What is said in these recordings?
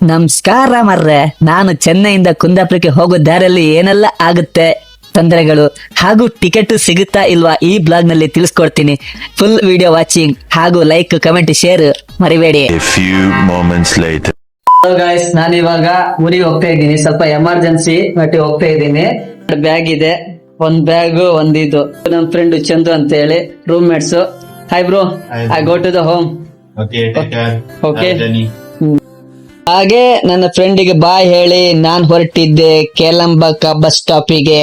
ನಮಸ್ಕಾರ ಮರ್ರೆ, ನಾನು ಚೆನ್ನೈಯಿಂದ ಕುಂದಾಪುರಕ್ಕೆ ಹೋಗೋ ದಾರಿಯಲ್ಲಿ ಏನೆಲ್ಲ ಆಗುತ್ತೆ ತೊಂದರೆಗಳು ಹಾಗೂ ಟಿಕೆಟ್ ಸಿಗುತ್ತಾ ಇಲ್ವಾ ಈ ಬ್ಲಾಗ್ ನಲ್ಲಿ ತಿಳಿಸ್ಕೊಡ್ತೀನಿ. ಫುಲ್ ವಿಡಿಯೋ ವಾಚಿಂಗ್ ಹಾಗೂ ಲೈಕ್ ಕಮೆಂಟ್ ಶೇರ್ ಮರಿಬೇಡಿ. A few moments later. Guys, ನಾನು ಇವಾಗ ಊರಿಗೆ ಹೋಗ್ತಾ ಇದ್ದೀನಿ. ಸ್ವಲ್ಪ ಎಮರ್ಜೆನ್ಸಿ ಮಟ್ಟಿ ಹೋಗ್ತಾ ಇದ್ದೀನಿ. ಬ್ಯಾಗ್ ಇದೆ, ಒಂದ್ ಬ್ಯಾಗ್ ಇದು. ನಮ್ ಫ್ರೆಂಡ್ ಚಂದು ಅಂತ ಹೇಳಿ roommates. Hi bro, I go to the home. Okay, take care. Okay. Have a journey. ಹಾಗೆ ನನ್ನ ಫ್ರೆಂಡಿಗೆ ಬಾಯ್ ಹೇಳಿ ನಾನ್ ಹೊರಟಿದ್ದೆ ಕೇಲಂಬಕ ಬಸ್ ಸ್ಟಾಪಿಗೆ.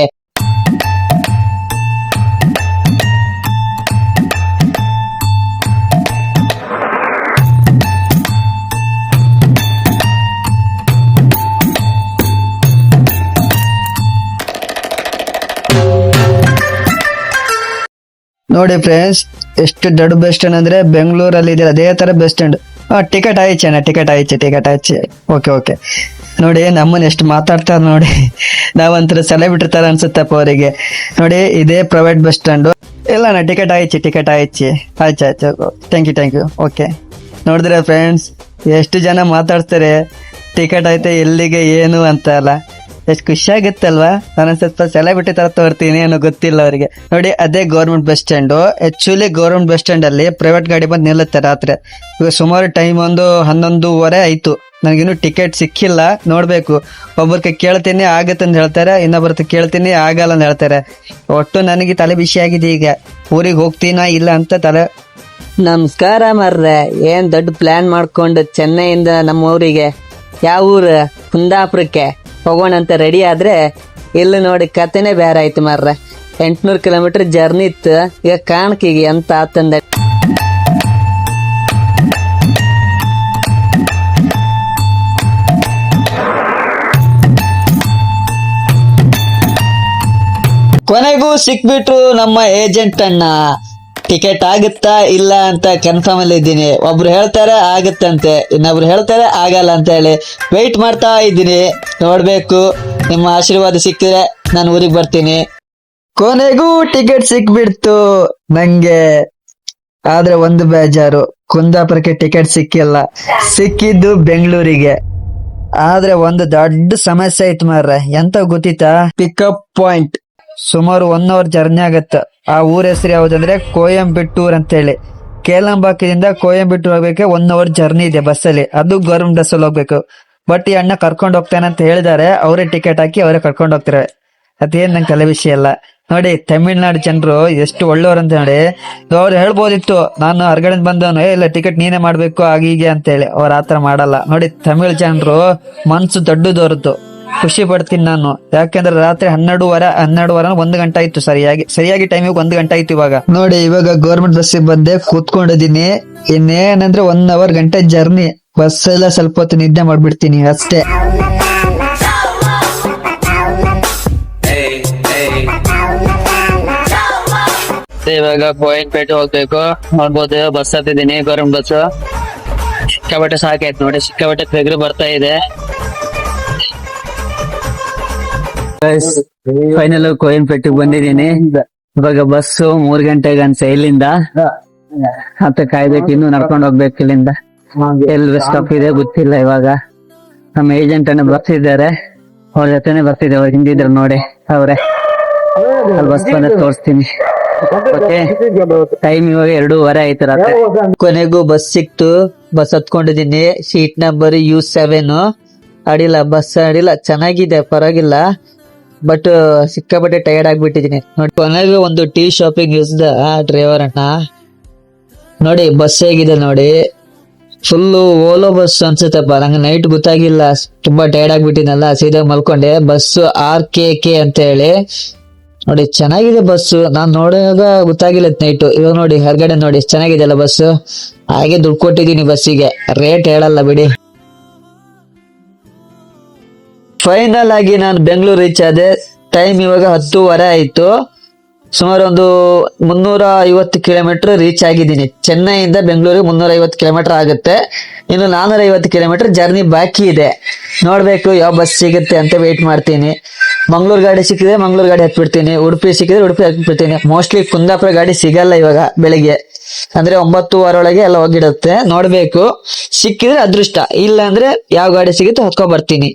ನೋಡಿ ಫ್ರೆಂಡ್ಸ್, ಎಷ್ಟು ದೊಡ್ಡ ಬಸ್ ಸ್ಟ್ಯಾಂಡ್ ಅಂದ್ರೆ ಬೆಂಗಳೂರಲ್ಲಿ ಇದೆ ಅದೇ ತರ ಬಸ್ ಸ್ಟ್ಯಾಂಡ್. ಟಿಕೆಟ್ ಆಯ್ಚೆ ಟಿಕೆಟ್ ಆಯ್ಚೆ. ಓಕೆ ನೋಡಿ ನಮ್ಮನ್ನ ಎಷ್ಟು ಮಾತಾಡ್ತಾರ ನೋಡಿ. ನಾವಂತರ ಸೆಲೆಬ್ರಿಟಿ ತರ ಅನ್ಸುತ್ತಪ್ಪ ಅವರಿಗೆ. ನೋಡಿ ಇದೇ ಪ್ರೈವೇಟ್ ಬಸ್ ಸ್ಟ್ಯಾಂಡ್. ಇಲ್ಲ ಟಿಕೆಟ್ ಆಯ್ಚೆ. ಆಯ್ತು ಥ್ಯಾಂಕ್ ಯು. ಓಕೆ, ನೋಡಿದ್ರೆ ಫ್ರೆಂಡ್ಸ್ ಎಷ್ಟು ಜನ ಮಾತಾಡ್ತಾರೆ ಟಿಕೆಟ್ ಆಯ್ತೆ ಎಲ್ಲಿಗೆ ಏನು ಅಂತ ಅಲ್ಲ. ಎಷ್ಟು ಖುಷಿ ಆಗುತ್ತಲ್ವಾ? ನಾನು ಸ್ವಲ್ಪ ಸೆಲೆಬ್ರಿಟಿ ತರ ತೋರ್ತೀನಿ ಏನೋ ಗೊತ್ತಿಲ್ಲ ಅವರಿಗೆ. ನೋಡಿ ಅದೇ government bus stand. Actually government bus stand ಅಲ್ಲಿ ಪ್ರೈವೇಟ್ ಗಾಡಿ ಬಂದು ನಿಲ್ಲುತ್ತೆ ರಾತ್ರಿ. ಇವಾಗ ಸುಮಾರು ಟೈಮ್ ಒಂದು 11:30 ಆಯ್ತು. ನನಗಿನ್ನು ಟಿಕೆಟ್ ಸಿಕ್ಕಿಲ್ಲ, ನೋಡ್ಬೇಕು. ಒಬ್ಬರಿಗೆ ಕೇಳ್ತೀನಿ ಆಗತ್ತೆ ಅಂತ ಹೇಳ್ತಾರೆ, ಇನ್ನೊಬ್ಬರ ಕೇಳ್ತೀನಿ ಆಗಲ್ಲ ಅಂತ ಹೇಳ್ತಾರೆ. ಒಟ್ಟು ನನಗೆ ತಲೆ ಬಿಸಿ ಆಗಿದೆ ಈಗ. ಊರಿಗೆ ಹೋಗ್ತೀನಾ ಇಲ್ಲ ಅಂತ ತಲೆ. ನಮಸ್ಕಾರ ಮರ್ರೆ, ಏನ್ ದೊಡ್ಡ ಪ್ಲಾನ್ ಮಾಡ್ಕೊಂಡು ಚೆನ್ನೈಯಿಂದ ನಮ್ಮ ಊರಿಗೆ, ಯಾವ ಊರು? ಕುಂದಾಪುರಕ್ಕೆ ಹೋಗೋಣ ಅಂತ ರೆಡಿ ಆದ್ರೆ ಇಲ್ಲಿ ನೋಡಿ ಕತೆನೆ ಬೇರೆ ಆಯ್ತು ಮಾರ್ರೆ. 800 ಕಿಲೋಮೀಟರ್ ಜರ್ನಿ ಇತ್ತು. ಈಗ ಕಾಣಕಿಗೆ ಅಂತ ಆತಂದ. ಕೊನೆಗೂ ಸಿಕ್ಬಿಟ್ರು ನಮ್ಮ ಏಜೆಂಟ್ ಅಣ್ಣ. ಟಿಕೆಟ್ ಆಗುತ್ತಾ ಇಲ್ಲ ಅಂತ ಕನ್ಫರ್ಮ್ ಅಲ್ಲಿ ಇದ್ದೀನಿ. ಒಬ್ರು ಹೇಳ್ತಾರೆ ಆಗುತ್ತಂತೆ, ಇನ್ನೊಬ್ರು ಹೇಳ್ತಾರೆ ಆಗಲ್ಲ ಅಂತ ಹೇಳಿ ವೆಯ್ಟ್ ಮಾಡ್ತಾ ಇದ್ದೀನಿ. ನೋಡ್ಬೇಕು, ನಿಮ್ಮ ಆಶೀರ್ವಾದ ಸಿಕ್ಕಿದ್ರೆ ನಾನು ಊರಿಗೆ ಬರ್ತೀನಿ. ಕೊನೆಗೂ ಟಿಕೆಟ್ ಸಿಕ್ಬಿಡ್ತು ನಂಗೆ. ಆದ್ರೆ ಒಂದು ಬೇಜಾರು, ಕುಂದಾಪುರಕ್ಕೆ ಟಿಕೆಟ್ ಸಿಕ್ಕಿಲ್ಲ, ಸಿಕ್ಕಿದ್ದು ಬೆಂಗಳೂರಿಗೆ. ಆದ್ರೆ ಒಂದು ದೊಡ್ಡ ಸಮಸ್ಯೆ ಐತ್ ಮಾರ್ರೆ. ಎಂತ ಗೊತ್ತಿತ್ತಾ? Pickup point. ಸುಮಾರು 1 ಅವರ್ ಜರ್ನಿ ಆಗತ್ತ. ಆ ಊರ ಹೆಸರು ಯಾವ್ದಂದ್ರೆ ಕೊಯಂಬತ್ತೂರ್ ಅಂತ ಹೇಳಿ. ಕೇಲಂಬಾಕದಿಂದ ಕೊಯಂಬತ್ತೂರ್ ಹೋಗ್ಬೇಕು. 1 ಅವರ್ ಜರ್ನಿ ಇದೆ ಬಸ್ಸಲ್ಲಿ. ಅದು ಗೌರ್ಮೆಂಟ್ ಬಸ್ಸಲ್ಲಿ ಹೋಗ್ಬೇಕು. ಬಟ್ ಈ ಅಣ್ಣ ಕರ್ಕೊಂಡು ಹೋಗ್ತಾನೆ ಅಂತ ಹೇಳಿದಾರೆ. ಅವರೇ ಟಿಕೆಟ್ ಹಾಕಿ ಅವರೇ ಕರ್ಕೊಂಡು ಹೋಗ್ತಾರೆ. ಅದೇನ್ ನಂಗೆ ತಲೆ ವಿಷಯ ಅಲ್ಲ. ನೋಡಿ ತಮಿಳ್ನಾಡು ಜನರು ಎಷ್ಟು ಒಳ್ಳೆಯವ್ರು ಅಂತ ನೋಡಿ. ಅವ್ರು ಹೇಳ್ಬೋದಿತ್ತು ನಾನು ಹೊರಗಡೆ ಬಂದವನು, ಇಲ್ಲ ಟಿಕೆಟ್ ನೀನೇ ಮಾಡ್ಬೇಕು ಆಗೀಗೆ ಅಂತ ಹೇಳಿ. ಅವ್ರು ಆತರ ಮಾಡಲ್ಲ. ನೋಡಿ ತಮಿಳ್ ಜನರು ಮನ್ಸು ದೊಡ್ಡದವ್ರದ್ದು. ಖುಷಿ ಪಡ್ತೀನಿ ನಾನು. ಯಾಕೆಂದ್ರೆ ರಾತ್ರಿ 12:30 1 ಗಂಟೆ ಆಯ್ತು. ಸರಿಯಾಗಿ ಟೈಮಿಗೆ 1 ಗಂಟೆ ಆಯ್ತು. ಇವಾಗ ನೋಡಿ, ಇವಾಗ ಗೌರ್ಮೆಂಟ್ ಬಸ್ಸಿಗೆ ಬಂದೆ, ಕೂತ್ಕೊಂಡಿದ್ದೀನಿ. ಇನ್ನೇನಂದ್ರೆ 1 ಅವರ್ ಗಂಟೆ ಜರ್ನಿ. ಬಸ್ ಎಲ್ಲ ಸ್ವಲ್ಪ ಹೊತ್ತು ನಿದ್ದೆ ಮಾಡ್ಬಿಡ್ತೀನಿ ಅಷ್ಟೇ. ಇವಾಗ ಕೋಯಂಪೇಟೆ ಹೋಗ್ಬೇಕು. ನೋಡ್ಬೋದು ಬಸ್ ಹತ್ತಿದ್ದೀನಿ, ಗೌರ್ಮೆಂಟ್ ಬಸ್. ಸಿಕ್ಕಾಪಟ್ಟೆ ಸಾಕಾಯ್ತು ನೋಡಿ, ಸಿಕ್ಕಾಪಟ್ಟೆ ಬೆಗರು ಬರ್ತಾ ಇದೆ. ಫೈನಲ್ ಕೋಯಂಪೇಟೆಗೆ ಬಂದಿದ್ದೀನಿ. ಇವಾಗ ಬಸ್ 3 ಗಂಟೆಗೆ ಅನ್ಸೆ ಇಲ್ಲಿಂದ. ಮತ್ತೆ ಕಾಯ್ಬೇಕು, ಇನ್ನು ನಡ್ಕೊಂಡು ಹೋಗ್ಬೇಕು ಇಲ್ಲಿಂದ. ಎಲ್ಲಿ ಸ್ಟಾಪ್ ಇದೆ ಗೊತ್ತಿಲ್ಲ. ಇವಾಗ ನಮ್ಮ ಏಜೆಂಟ್ ಅನ್ನ ಬರ್ತಿದ್ದಾರೆ, ಅವ್ರ ಜೊತೆನೆ ಬರ್ತಿದ್ದೆ. ಅವ್ರು ಹಿಂದಿದ್ರು ನೋಡಿ, ಅವ್ರೆ ಅಲ್ಲಿ ಬಸ್ ಬಂದ ತೋರಿಸ್ತೀನಿ. ಓಕೆ, ಟೈಮ್ ಇವಾಗ 2:30 ಆಯ್ತು ರಾತ್ರಿ. ಕೊನೆಗೂ ಬಸ್ ಸಿಕ್ತು. ಬಸ್ ಹತ್ಕೊಂಡಿದ್ದೀನಿ. Seat number U7. ಅಡಿಲ್ಲ, ಬಸ್ ಅಡಿಲ್ಲ, ಚೆನ್ನಾಗಿದೆ, ಪರವಾಗಿಲ್ಲ. ಬಟ್ ಸಿಕ್ಕಾಪಟ್ಟೆ ಟಯರ್ಡ್ ಆಗ್ಬಿಟ್ಟಿದೀನಿ ನೋಡಿ. ಕೊನೆಗೂ ಒಂದು ಟೀ ಶಾಪಿಂಗ್ ಇಳಿಸಿದ ಡ್ರೈವರ್ ಅಣ್ಣ. ನೋಡಿ ಬಸ್ ಹೇಗಿದೆ ನೋಡಿ, ಫುಲ್ಲು ಓಲೋ ಬಸ್ ಅನ್ಸುತ್ತಪ್ಪ. ನಂಗೆ ನೈಟ್ ಗೊತ್ತಾಗಿಲ್ಲ, ತುಂಬಾ ಟಯರ್ಡ್ ಆಗ್ಬಿಟ್ಟಿನಲ್ಲ, ಸೀದಾ ಮಲ್ಕೊಂಡೆ. ಬಸ್ RKK ಅಂತ ಹೇಳಿ ನೋಡಿ, ಚೆನ್ನಾಗಿದೆ ಬಸ್. ನಾನ್ ನೋಡುವಾಗ ಗೊತ್ತಾಗಿಲ್ಲ ನೈಟ್. ಇವಾಗ ನೋಡಿ ಹೊರಗಡೆ ನೋಡಿ ಚೆನ್ನಾಗಿದೆ ಅಲ್ಲ ಬಸ್. ಹಾಗೆ ದುಡ್ಡು ಕೊಟ್ಟಿದ್ದೀನಿ ಬಸ್ಸಿಗೆ, ರೇಟ್ ಹೇಳಲ್ಲ ಬಿಡಿ. ಫೈನಲ್ ಆಗಿ ನಾನು ಬೆಂಗಳೂರು ರೀಚ್ ಆದೆ. ಟೈಮ್ ಇವಾಗ 10:30 ಆಯ್ತು. ಸುಮಾರು ಒಂದು 350 ಕಿಲೋಮೀಟರ್ ರೀಚ್ ಆಗಿದ್ದೀನಿ. ಚೆನ್ನೈಯಿಂದ ಬೆಂಗಳೂರಿಗೆ 350 ಕಿಲೋಮೀಟರ್ ಆಗುತ್ತೆ. ಇನ್ನು 450 ಕಿಲೋಮೀಟರ್ ಜರ್ನಿ ಬಾಕಿ ಇದೆ. ನೋಡ್ಬೇಕು ಯಾವ ಬಸ್ ಸಿಗುತ್ತೆ ಅಂತ ವೇಟ್ ಮಾಡ್ತೀನಿ. ಮಂಗಳೂರು ಗಾಡಿ ಸಿಕ್ಕಿದ್ರೆ ಮಂಗಳೂರು ಗಾಡಿ ಹತ್ಬಿಡ್ತೀನಿ, ಉಡುಪಿ ಸಿಕ್ಕಿದ್ರೆ ಉಡುಪಿ ಹತ್ಬಿಡ್ತೀನಿ. ಮೋಸ್ಟ್ಲಿ ಕುಂದಾಪುರ ಗಾಡಿ ಸಿಗಲ್ಲ ಇವಾಗ ಬೆಳಿಗ್ಗೆ. ಅಂದ್ರೆ 9:15 ಒಳಗೆ ಎಲ್ಲ ಹೋಗಿಡುತ್ತೆ. ನೋಡ್ಬೇಕು, ಸಿಕ್ಕಿದ್ರೆ ಅದೃಷ್ಟ, ಇಲ್ಲ ಅಂದ್ರೆ ಯಾವ ಗಾಡಿ ಸಿಗುತ್ತೆ ಹೊತ್ಕೊಂಡ್ ಬರ್ತೀನಿ.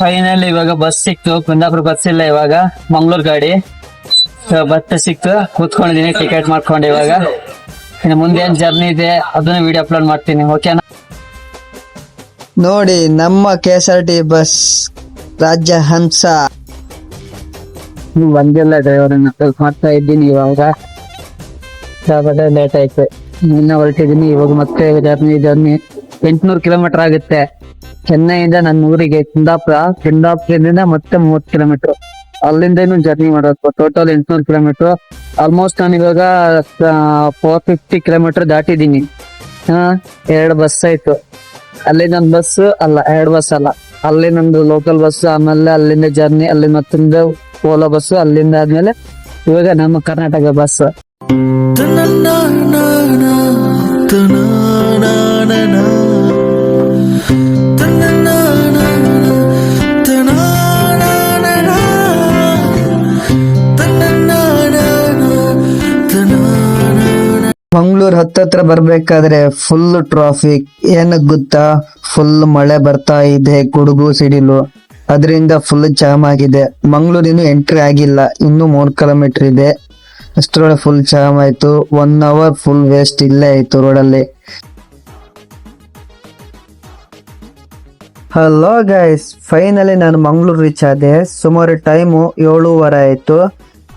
ಫೈನಲ್ ಇವಾಗ ಬಸ್ ಸಿಕ್ತು. ಕುಂದಾಪುರ ಬಸ್ ಇಲ್ಲ ಇವಾಗ, ಮಂಗ್ಳೂರ್ ಗಾಡಿ ಬಸ್ ಸಿಕ್ತು. ಕೂತ್ಕೊಂಡಿದೀನಿ, ಟಿಕೆಟ್ ಮಾಡ್ಕೊಂಡು. ಇವಾಗ ಇನ್ನು ಮುಂದೆ ಏನ್ ಜರ್ನಿ ಇದೆ ಅದನ್ನ ವಿಡಿಯೋ ಅಪ್ಲೋಡ್ ಮಾಡ್ತೀನಿ. ಓಕೆನಾ? ನೋಡಿ ನಮ್ಮ KSRT ಬಸ್ ರಾಜ್ಯ ಹಂಸ ಬಂದಿಲ್ಲ. ಡ್ರೈವರನ್ನ ಮಾಡ್ತಾ ಇದ್ದೀನಿ ಇವಾಗ. ಲೇಟ್ ಆಯ್ತು, ಇನ್ನ ಹೊರಟಿದ್ದೀನಿ ಇವಾಗ. ಮತ್ತೆ ಜರ್ನಿ 800 ಕಿಲೋಮೀಟರ್ ಆಗುತ್ತೆ ಚೆನ್ನೈಯಿಂದ ನನ್ನ ಊರಿಗೆ ಕುಂದಾಪುರದಿಂದ ಮತ್ತೆ 30 ಕಿಲೋಮೀಟರ್. ಅಲ್ಲಿಂದ ಜರ್ನಿ ಮಾಡೋದು. Total 800 kilometre. ಆಲ್ಮೋಸ್ಟ್ ನಾನು ಇವಾಗ 450 ಕಿಲೋಮೀಟರ್ ದಾಟಿದ್ದೀನಿ. 2 ಬಸ್ ಆಯ್ತು. ಅಲ್ಲಿ ನನ್ನ ಬಸ್ ಅಲ್ಲ, 2 ಬಸ್ ಅಲ್ಲ, ಅಲ್ಲಿ ನಂದು ಲೋಕಲ್ ಬಸ್, ಆಮೇಲೆ ಅಲ್ಲಿಂದ ಜರ್ನಿ, ಅಲ್ಲಿ ಮತ್ತೊಂದು ಓಲಾ ಬಸ್, ಅಲ್ಲಿಂದ ಆದ್ಮೇಲೆ ಇವಾಗ ನಮ್ಮ ಕರ್ನಾಟಕ ಬಸ್. ಮಂಗಳೂರು ಹತ್ತತ್ರ ಬರ್ಬೇಕಾದ್ರೆ ಫುಲ್ ಟ್ರಾಫಿಕ್. ಏನಕ್ ಗೊತ್ತಾ? ಫುಲ್ ಮಳೆ ಬರ್ತಾ ಇದೆ, ಗುಡುಗು ಸಿಡಿಲು, ಅದರಿಂದ ಫುಲ್ ಜಾಮ್ ಆಗಿದೆ. ಮಂಗಳೂರಿನ ಎಂಟ್ರಿ ಆಗಿಲ್ಲ, ಇನ್ನು 3 ಕಿಲೋಮೀಟರ್ ಇದೆ. ಅಷ್ಟರೊಳಗೆ ಫುಲ್ ಜಾಮ್ ಆಯ್ತು. 1 ಅವರ್ ಫುಲ್ ವೇಸ್ಟ್ ಇಲ್ಲೇ ಆಯ್ತು ರೋಡಲ್ಲಿ. ಹಲೋ ಗೈಸ್, ಫೈನಲಿ ನಾನು ಮಂಗಳೂರು ರೀಚ್ ಆದೆ. ಸುಮಾರು ಟೈಮು 7:15 ಆಯ್ತು.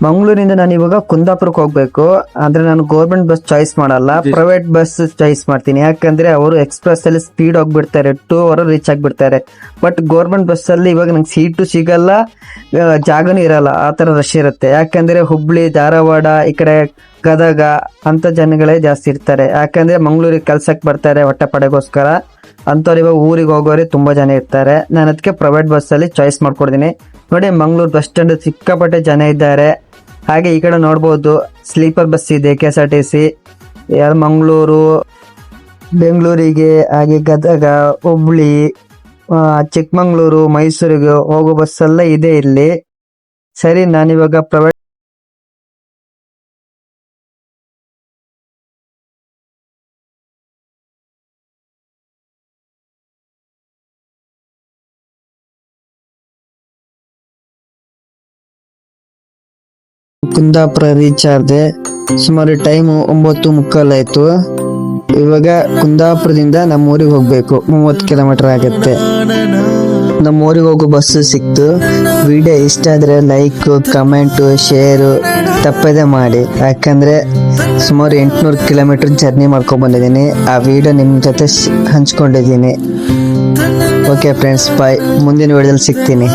ಮಂಗಳೂರಿಂದ ನಾನು ಇವಾಗ ಕುಂದಾಪುರಕ್ಕೆ ಹೋಗ್ಬೇಕು. ಆದ್ರೆ ನಾನು ಗೌರ್ಮೆಂಟ್ ಬಸ್ ಚಾಯ್ಸ್ ಮಾಡಲ್ಲ, ಪ್ರೈವೇಟ್ ಬಸ್ ಚಾಯ್ಸ್ ಮಾಡ್ತೀನಿ. ಯಾಕಂದ್ರೆ ಅವರು ಎಕ್ಸ್ಪ್ರೆಸ್ ಅಲ್ಲಿ ಸ್ಪೀಡ್ ಹೋಗ್ಬಿಡ್ತಾರೆ, 2 ಅವರ್ ರೀಚ್ ಆಗ್ಬಿಡ್ತಾರೆ. ಬಟ್ ಗೌರ್ಮೆಂಟ್ ಬಸ್ ಅಲ್ಲಿ ಇವಾಗ ನಂಗೆ ಸೀಟು ಸಿಗಲ್ಲ, ಜಾಗನೂ ಇರಲ್ಲ, ಆ ತರ ರಶ್ ಇರುತ್ತೆ. ಯಾಕಂದ್ರೆ ಹುಬ್ಳಿ, ಧಾರವಾಡ, ಈ ಕಡೆ ಗದಗ ಅಂತ ಜನಗಳೇ ಜಾಸ್ತಿ ಇರ್ತಾರೆ. ಯಾಕಂದ್ರೆ ಮಂಗಳೂರಿಗೆ ಕೆಲ್ಸಕ್ಕೆ ಬರ್ತಾರೆ ಹೊಟ್ಟೆ ಪಡೆಗೋಸ್ಕರ. ಅಂತವ್ರು ಇವಾಗ ಊರಿಗೆ ಹೋಗೋರೆ ತುಂಬಾ ಜನ ಇರ್ತಾರೆ. ನಾನು ಅದಕ್ಕೆ ಪ್ರೈವೇಟ್ ಬಸ್ ಅಲ್ಲಿ ಚಾಯ್ಸ್ ಮಾಡ್ಕೊಡ್ತೀನಿ. ನೋಡಿ, ಮಂಗಳೂರು ಬಸ್ ಸ್ಟ್ಯಾಂಡ್ ಸಿಕ್ಕಾಪಟ್ಟೆ ಜನ ಇದ್ದಾರೆ. ಹಾಗೆ ಈ ಕಡೆ ನೋಡ್ಬೋದು ಸ್ಲೀಪರ್ ಬಸ್ ಇದೆ KSRTC. ಮಂಗಳೂರು, ಬೆಂಗಳೂರಿಗೆ, ಹಾಗೆ ಗದಗ, ಹುಬ್ಳಿ, ಚಿಕ್ಕಮಂಗ್ಳೂರು, ಮೈಸೂರಿಗೆ ಹೋಗೋ ಬಸ್ ಎಲ್ಲ ಇದೆ ಇಲ್ಲಿ. ಸರಿ, ನಾನಿವಾಗ ಪ್ರೈವೇಟ್ ಕುಂದಾಪುರ ರೀಚ್ ಆದೆ. ಸುಮಾರು ಟೈಮು 9:15 ಆಯ್ತು. ಇವಾಗ ಕುಂದಾಪುರದಿಂದ ನಮ್ಮ ಊರಿಗೆ ಹೋಗ್ಬೇಕು, 30 ಕಿಲೋಮೀಟರ್ ಆಗುತ್ತೆ. ನಮ್ಮ ಊರಿಗೆ ಹೋಗೋ ಬಸ್ ಸಿಕ್ತು. ವಿಡಿಯೋ ಇಷ್ಟ ಆದ್ರೆ ಲೈಕ್, ಕಮೆಂಟ್, ಶೇರ್ ತಪ್ಪದೆ ಮಾಡಿ. ಯಾಕಂದ್ರೆ ಸುಮಾರು 800 ಕಿಲೋಮೀಟರ್ ಜರ್ನಿ ಮಾಡ್ಕೊಂಡ್ ಬಂದಿದ್ದೀನಿ. ಆ ವಿಡಿಯೋ ನಿಮ್ ಜೊತೆ ಹಂಚ್ಕೊಂಡಿದ್ದೀನಿ. ಓಕೆ ಫ್ರೆಂಡ್ಸ್, ಬಾಯ್. ಮುಂದಿನ ವಿಡಿಯೋದಲ್ಲಿ ಸಿಗ್ತೀನಿ.